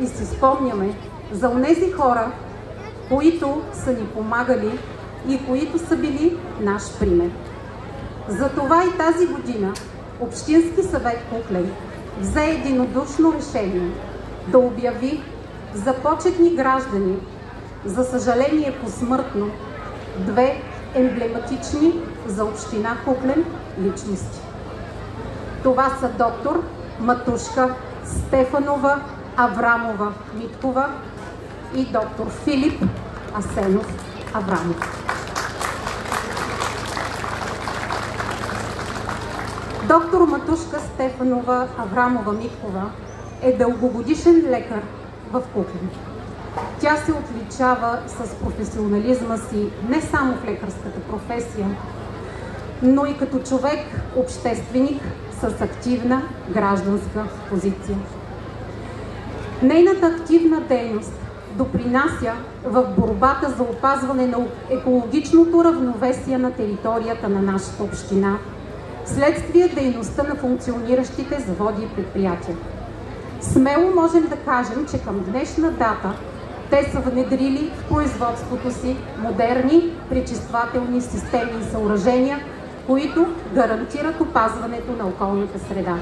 и си спомняме за онези хора, които са ни помагали и които са били наш пример. Затова и тази година Общински съвет Куклен взе единодушно решение да обяви за почетни граждани, за съжаление посмъртно, две емблематични за община Куклен личности. Това са доктор Матушка Стефанова Аврамова-Миткова и доктор Филип Асенов Аврамов. Доктор Матушка Стефанова Аврамова-Миткова е дългогодишен лекар в Куклен. Тя се отличава с професионализма си не само в лекарската професия, но и като човек, общественик с активна гражданска позиция. Нейната активна дейност допринася в борбата за опазване на екологичното равновесие на територията на нашата община, вследствие дейността на функциониращите заводи и предприятия. Смело можем да кажем, че към днешна дата те са внедрили в производството си модерни пречиствателни системи и съоръжения, които гарантират опазването на околната среда.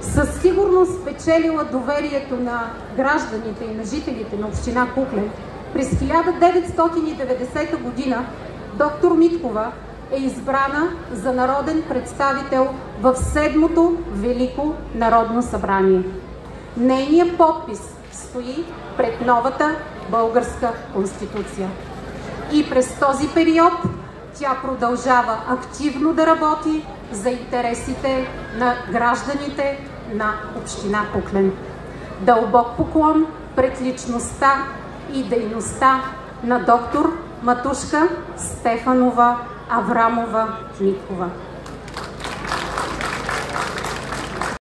Със сигурност спечелила доверието на гражданите и на жителите на община Куклен, през 1990 година доктор Миткова е избрана за народен представител в 7-то Велико народно събрание. Нейният подпис стои пред новата българска конституция. И през този период тя продължава активно да работи за интересите на гражданите на община Куклен. Дълбок поклон пред личността и дейността на доктор Матушка Стефанова Аврамова-Миткова.